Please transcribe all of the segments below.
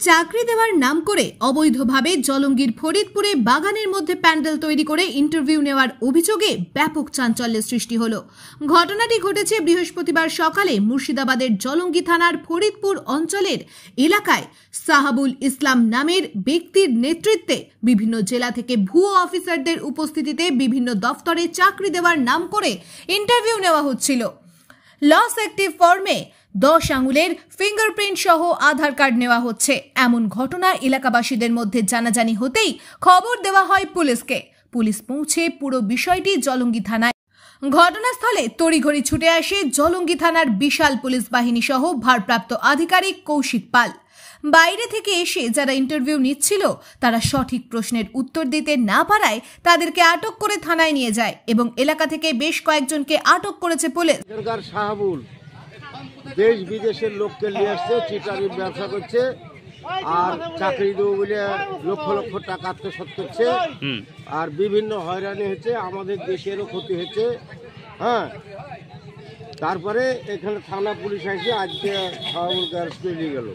চাকরি দেওয়ার নাম করে অবৈধভাবে জলঙ্গির ফরিদপুরে বাগানের মধ্যে প্যান্ডেল তৈরি করে ইন্টারভিউ নেওয়ার অভিযোগে ব্যাপক চাঞ্চল্যের সৃষ্টি হলো। ঘটনাটি ঘটেছে বৃহস্পতিবার সকালে মুর্শিদাবাদের জলঙ্গি থানার ফরিদপুর অঞ্চলের এলাকায়। সাহাবুল ইসলাম নামের ব্যক্তির নেতৃত্বে বিভিন্ন জেলা থেকে ভুয়ো অফিসারদের উপস্থিতিতে বিভিন্ন দফতরে চাকরি দেওয়ার নাম করে ইন্টারভিউ নেওয়া হচ্ছিল। লস অ্যাক্টিভ ফর্মে 10 আঙুলের ফিঙ্গারপ্রিন্ট সহ আধার কার্ড নেওয়া হচ্ছে। এমন ঘটনা এলাকাবাসীদের মধ্যে জানাজানি হতেই খবর দেওয়া হয় পুলিশকে। পুলিশ পৌঁছে পুরো বিষয়টি জলঙ্গি থানায়। ঘটনাস্থলে তড়িঘড়ি ছুটে আসে জলঙ্গি থানার বিশাল পুলিশ বাহিনী সহ ভারপ্রাপ্ত আধিকারিক কৌশিক পাল। বাইরে থেকে এসে যারা ইন্টারভিউ নিচ্ছিল তারা সঠিক প্রশ্নের উত্তর দিতে না পারায় তাদেরকে আটক করে থানায় নিয়ে যায় এবং এলাকা থেকে বেশ কয়েকজনকে আটক করেছে পুলিশ। সাহাবুল দেশ বিদেশের লোককে নিয়ে আসছে, চিটারি ব্যবসা করছে আর চাকরি দেবো বলে লক্ষ লক্ষ টাকা আত্মসাৎ করছে আর বিভিন্ন হয়রানি হচ্ছে, আমাদের দেশেরও ক্ষতি হচ্ছে। হ্যাঁ, তারপরে এখানে থানা পুলিশ আসে আজকে সাহাবুলকে অ্যারেস্ট করে নিয়ে গেল।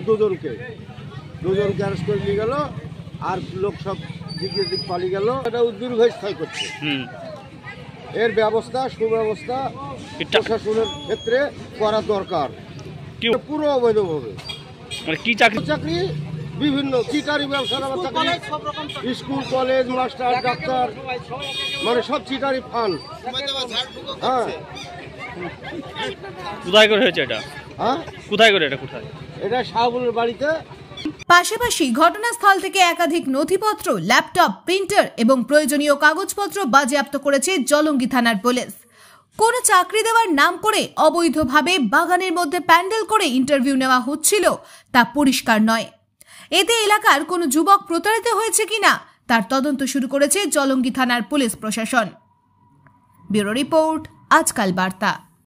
দুজনকে অ্যারেস্ট করে নিয়ে গেল আর লোক সব দিকে দিক পালিয়ে গেল। এটা দীর্ঘস্থায়ী করছে। এর ব্যবস্থা সুব্যবস্থা প্রশাসনের ক্ষেত্রে করা দরকার। পুরো অবৈধভাবে কি চাকরি বিভিন্ন চিটারি ব্যবসার স্কুল কলেজ মাস্টার ডাক্তার মানে সব চিটারি ফান্ড। হ্যাঁ, কোথায় করে হয়েছে এটা? হ্যাঁ, কোথায় করে এটা? কোথায়? এটা সাহাবুলের বাড়িতে। পাশাপাশি ঘটনাস্থল থেকে একাধিক নথিপত্র, ল্যাপটপ, প্রিন্টার এবং প্রয়োজনীয় কাগজপত্র বাজেয়াপ্ত করেছে জলঙ্গি থানার পুলিশ। কোনো চাকরি দেওয়ার নাম করে অবৈধভাবে বাগানের মধ্যে প্যান্ডেল করে ইন্টারভিউ নেওয়া হচ্ছিল তা পরিষ্কার নয়। এতে এলাকার কোনো যুবক প্রতারিত হয়েছে কিনা তার তদন্ত শুরু করেছে জলঙ্গি থানার পুলিশ প্রশাসন। ব্যুরো রিপোর্ট, আজকাল বার্তা।